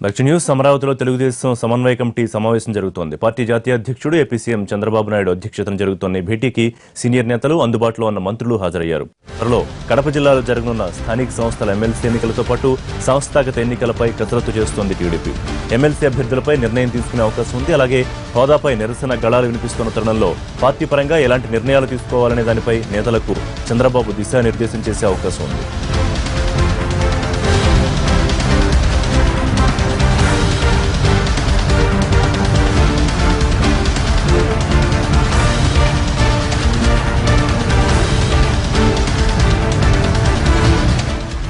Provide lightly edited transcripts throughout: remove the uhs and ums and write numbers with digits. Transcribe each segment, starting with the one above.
Next news. అమరావతిలో తెలుగుదేశం సమన్వయ committee సమావేశం జరుగుతోంది. పార్టీ జాతీయ అధ్యక్షుడు ఏపీ సీఎం చంద్రబాబు నాయుడు అధ్యక్షతన జరుగుతున్న ఈ భేటీకి సీనియర్ నేతలు, అందుబాటులో ఉన్న మంత్రులు హాజరయ్యారు. త్వరలో కడప జిల్లాలో జరగనున్న స్థానిక సంస్థల ఎమ్మెల్సీ ఎన్నికలతో పాటు సంస్థాగత ఎన్నికలపై కసరత్తు చేస్తోంది టీడీపీ. ఎమ్మెల్సీ అభ్యర్థులపై నిర్ణయం తీసుకునే అవకాశం ఉంది. అలాగే హోదాపై నిరసన గళాలు వినిపిస్తున్న తరుణంలో పార్టీ పరంగా ఎలాంటి నిర్ణయాలు తీసుకోవాలనే దానిపై నేతలకు చంద్రబాబు దిశానిర్దేశం చేసే అవకాశం ఉంది.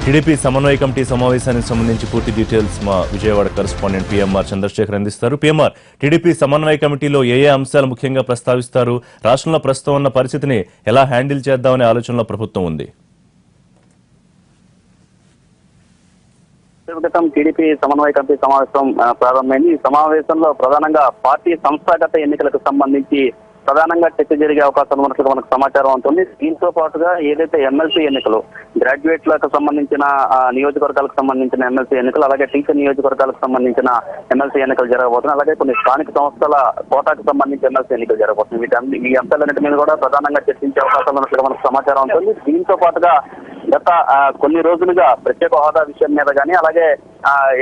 టీడీపీ సమన్వయ కమిటీ సమావేశానికి సంబంధించి పూర్తి డీటెయిల్స్ మా విజయవాడ కరెస్పాండెంట్ పిఎంఆర్ చంద్రశేఖర్ అందిస్తారు. పిఎంఆర్, టీడీపీ సమన్వయ కమిటీలో ఏ అంశాలు ముఖ్యంగా ప్రస్తావిస్తారు? రాష్ట్రంలో ప్రస్తుతం ఉన్న పరిస్థితిని ఎలా హ్యాండిల్ చేద్దామనే ఆలోచనలో ప్రభుత్వం ఉంది. క్రితం టీడీపీ సమన్వయ కమిటీ సమావేశం ప్రారంభమైంది. ఈ సమావేశంలో ప్రధానంగా పార్టీ సంస్థాగత ఎన్నికలకు సంబంధించి ప్రధానంగా చర్చ జరిగే అవకాశం ఉన్నట్లుగా మనకు సమాచారం ఉంటుంది. దీంతో పాటుగా ఏదైతే ఎమ్మెల్సీ ఎన్నికలు, గ్రాడ్యుయేట్లకు సంబంధించిన నియోజకవర్గాలకు సంబంధించిన ఎమ్మెల్సీ ఎన్నికలు, అలాగే టీచర్ నియోజకవర్గాలకు సంబంధించిన ఎమ్మెల్సీ ఎన్నికలు జరగబోతున్నాయి. అలాగే కొన్ని స్థానిక సంస్థల కోటాకు సంబంధించి ఎమ్మెల్సీ ఎన్నికలు జరగబోతున్నాయి. ఈ అంశాలన్నింటి మీద కూడా ప్రధానంగా చర్చించే అవకాశం ఉన్నట్లుగా మనకు సమాచారం ఉంటుంది. దీంతో పాటుగా గత కొన్ని రోజులుగా ప్రత్యేక హోదా విషయం మీద కానీ, అలాగే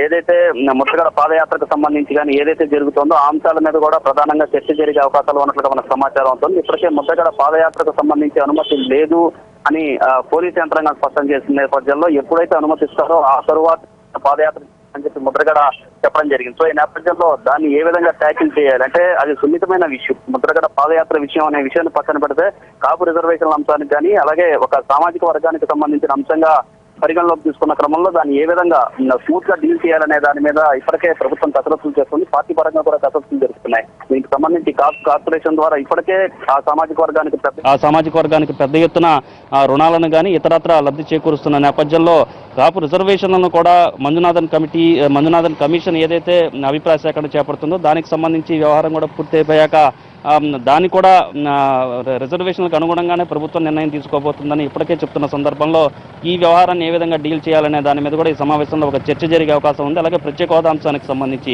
ఏదైతే ముద్రగడ పాదయాత్రకు సంబంధించి కానీ ఏదైతే జరుగుతుందో ఆ అంశాల మీద కూడా ప్రధానంగా చర్చ జరిగే అవకాశాలు ఉన్నట్లుగా మనకు సమాచారం ఉంటుంది. ఇప్పటికే ముద్రగడ పాదయాత్రకు సంబంధించి అనుమతి లేదు అని పోలీసు యంత్రాంగం స్పష్టం చేసిన నేపథ్యంలో ఎప్పుడైతే అనుమతిస్తారో ఆ తరువాత పాదయాత్ర అని చెప్పి ముద్రగడ చెప్పడం జరిగింది. సో ఈ నేపథ్యంలో దాన్ని ఏ విధంగా ట్యాకిల్ చేయాలి అంటే అది సున్నితమైన విషయం. ముద్రగడ పాదయాత్ర విషయం అనే విషయాన్ని పక్కన పెడితే కాపు రిజర్వేషన్ల అంశానికి కానీ, అలాగే ఒక సామాజిక వర్గానికి సంబంధించిన అంశంగా పరిగణలోకి తీసుకున్న క్రమంలో దాన్ని ఏ విధంగా స్మూత్ గా డీల్ చేయాలనే దాని మీద ఇప్పటికే ప్రభుత్వం కసరత్తులు చేస్తుంది. పార్టీ పరంగా కూడా కసరత్తులు జరుగుతున్నాయి. దీనికి సంబంధించి కార్పొరేషన్ ద్వారా ఇప్పటికే ఆ సామాజిక వర్గానికి పెద్ద ఎత్తున రుణాలను కానీ ఇతరత్ర లబ్ధి చేకూరుస్తున్న నేపథ్యంలో కాపు రిజర్వేషన్లను కూడా మంజునాథన్ కమిషన్ ఏదైతే అభిప్రాయ సేకరణ చేపడుతుందో దానికి సంబంధించి వ్యవహారం కూడా పూర్తి అయిపోయాక దాన్ని కూడా రిజర్వేషన్లకు అనుగుణంగానే ప్రభుత్వం నిర్ణయం తీసుకోబోతుందని ఇప్పటికే చెప్తున్న సందర్భంలో ఈ వ్యవహారాన్ని ఏ విధంగా డీల్ చేయాలనే దాని మీద కూడా ఈ సమావేశంలో ఒక చర్చ జరిగే అవకాశం ఉంది. అలాగే ప్రత్యేక హోదా అంశానికి సంబంధించి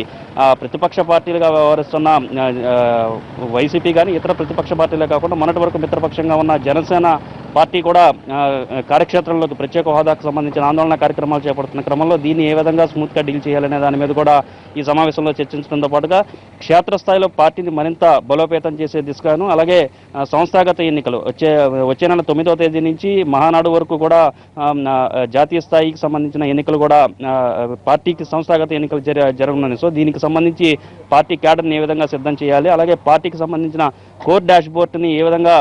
ప్రతిపక్ష పార్టీలుగా వ్యవహరిస్తున్న వైసీపీ కానీ ఇతర ప్రతిపక్ష పార్టీలే కాకుండా మొన్నటి వరకు మిత్రపక్షంగా ఉన్న జనసేన పార్టీ కూడా కార్యక్షేత్రంలోకి ప్రత్యేక హోదాకు సంబంధించిన ఆందోళన కార్యక్రమాలు చేపడుతున్న క్రమంలో దీన్ని ఏ విధంగా స్మూత్గా డీల్ చేయాలనే దాని మీద కూడా ఈ సమావేశంలో చర్చించడంతో పాటుగా క్షేత్రస్థాయిలో పార్టీని మరింత బలోపేతం చేసే దిశగాను, అలాగే సంస్థాగత ఎన్నికలు వచ్చే నెల 9వ తేదీ నుంచి మహానాడు వరకు కూడా జాతీయ స్థాయికి సంబంధించిన ఎన్నికలు కూడా పార్టీకి సంస్థాగత ఎన్నికలు జరగనున్నాయి. సో దీనికి సంబంధించి పార్టీ క్యాడర్ని ఏ విధంగా సిద్ధం చేయాలి, అలాగే పార్టీకి సంబంధించిన కోర్ డాష్ బోర్డ్ని ఏ విధంగా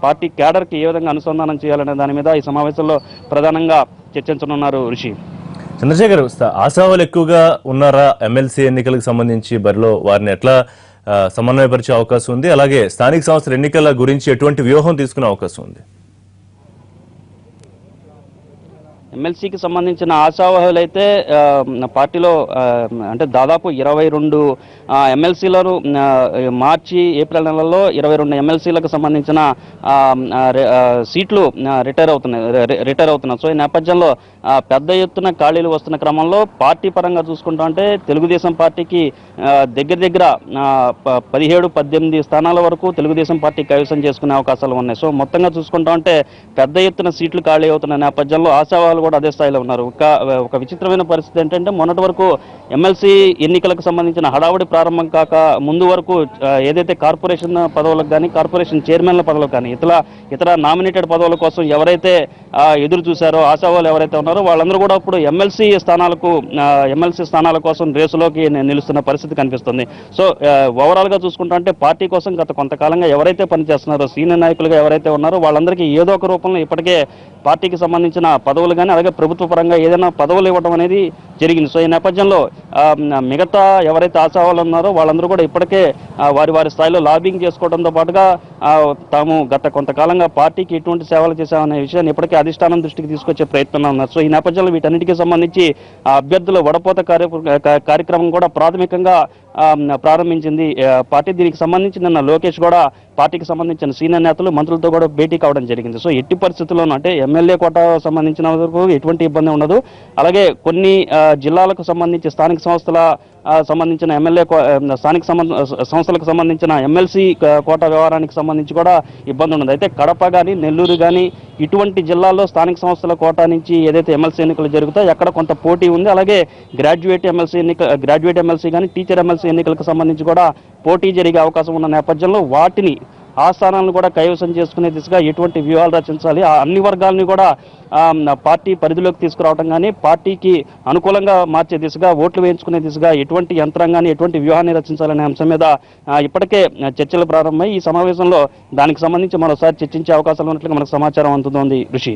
పార్టీ క్యాడర్కి ఏ విధంగా అనుసంధానం చేయాలనే దాని మీద ఈ సమావేశంలో ప్రధానంగా చర్చించనున్నారు. ఋషి, చంద్రశేఖర్, ఆశావాలు ఎక్కువగా ఉన్నారా ఎమ్మెల్సీ ఎన్నికలకు సంబంధించి? బరిలో వారిని ఎట్లా సమన్వయపరిచే అవకాశం ఉంది? అలాగే స్థానిక సంస్థల ఎన్నికల గురించి ఎటువంటి వ్యూహం తీసుకునే అవకాశం ఉంది? ఎమ్మెల్సీకి సంబంధించిన ఆశావాహులు అయితే పార్టీలో అంటే దాదాపు 22 ఎమ్మెల్సీలను మార్చి ఏప్రిల్ నెలలో 22 ఎమ్మెల్సీలకు సంబంధించిన సీట్లు రిటైర్ అవుతున్నాయి. సో ఈ నేపథ్యంలో పెద్ద ఎత్తున ఖాళీలు వస్తున్న క్రమంలో పార్టీ పరంగా చూసుకుంటా అంటే తెలుగుదేశం పార్టీకి దగ్గర 17-18 స్థానాల వరకు తెలుగుదేశం పార్టీ కైవసం చేసుకునే అవకాశాలు ఉన్నాయి. సో మొత్తంగా చూసుకుంటా అంటే పెద్ద ఎత్తున సీట్లు ఖాళీ అవుతున్న నేపథ్యంలో ఆశావాహులు కూడా అదే స్థాయిలో ఉన్నారు. ఒక విచిత్రమైన పరిస్థితి ఏంటంటే మొన్నటి వరకు ఎమ్మెల్సీ ఎన్నికలకు సంబంధించిన హడావుడి ప్రారంభం కాక ముందు వరకు ఏదైతే కార్పొరేషన్ పదవులకు కానీ, కార్పొరేషన్ చైర్మన్ల పదవులకు కానీ, ఇతర నామినేటెడ్ పదవుల కోసం ఎవరైతే ఎదురు చూశారో ఆశావాహులు ఎవరైతే ఉన్నారో వాళ్ళందరూ కూడా ఇప్పుడు ఎమ్మెల్సీ స్థానాల కోసం రేసులోకి నిలుస్తున్న పరిస్థితి కనిపిస్తుంది. సో ఓవరాల్గా చూసుకుంటా అంటే పార్టీ కోసం గత కొంతకాలంగా ఎవరైతే పనిచేస్తున్నారో సీనియర్ నాయకులుగా ఎవరైతే ఉన్నారో వాళ్ళందరికీ ఏదో ఒక రూపంలో ఇప్పటికే పార్టీకి సంబంధించిన పదవులు కానీ, అలాగే ప్రభుత్వ పరంగా ఏదైనా పదవులు ఇవ్వడం అనేది జరిగింది. సో ఈ నేపథ్యంలో మిగతా ఎవరైతే ఆశావాహులు ఉన్నారో వాళ్ళందరూ కూడా ఇప్పటికే వారి స్థాయిలో లాబింగ్ చేసుకోవడంతో పాటుగా తాము గత కొంతకాలంగా పార్టీకి ఎటువంటి సేవలు చేశామనే విషయాన్ని ఇప్పటికే అధిష్టానం దృష్టికి తీసుకొచ్చే ప్రయత్నంలో ఉన్నారు. సో ఈ నేపథ్యంలో వీటన్నిటికీ సంబంధించి అభ్యర్థుల వడపోత కార్యక్రమం కూడా ప్రాథమికంగా ప్రారంభించింది పార్టీ. దీనికి సంబంధించి నిన్న లోకేష్ కూడా పార్టీకి సంబంధించిన సీనియర్ నేతలు మంత్రులతో కూడా భేటీ కావడం జరిగింది. సో ఎట్టి పరిస్థితుల్లోనూ అంటే ఎమ్మెల్యే కోటా సంబంధించిన వరకు ఎటువంటి ఇబ్బంది ఉండదు. అలాగే కొన్ని జిల్లాలకు సంబంధించి స్థానిక సంస్థల సంబంధించిన స్థానిక సంస్థలకు సంబంధించిన ఎమ్మెల్సీ కోటా వ్యవహారానికి సంబంధించి కూడా ఇబ్బంది ఉండదు. అయితే కడప కానీ నెల్లూరు కానీ ఇటువంటి జిల్లాల్లో స్థానిక సంస్థల కోటా నుంచి ఏదైతే ఎమ్మెల్సీ ఎన్నికలు జరుగుతాయో అక్కడ కొంత పోటీ ఉంది. అలాగే గ్రాడ్యుయేట్ ఎమ్మెల్సీ కానీ టీచర్ ఎమ్మెల్సీ ఎన్నికలకు సంబంధించి కూడా పోటీ జరిగే అవకాశం ఉన్న నేపథ్యంలో వాటిని ఆ స్థానాలను కూడా కైవసం చేసుకునే దిశగా ఎటువంటి వ్యూహాలు రచించాలి, ఆ అన్ని వర్గాలని కూడా పార్టీ పరిధిలోకి తీసుకురావడం కానీ పార్టీకి అనుకూలంగా మార్చే దిశగా ఓట్లు వేయించుకునే దిశగా ఎటువంటి యంత్రాంగాన్ని ఎటువంటి వ్యూహాన్ని రచించాలనే అంశం మీద ఇప్పటికే చర్చలు ప్రారంభమై ఈ సమావేశంలో దానికి సంబంధించి మరోసారి చర్చించే అవకాశాలు ఉన్నట్లుగా మనకు సమాచారం అందుతోంది ఋషి.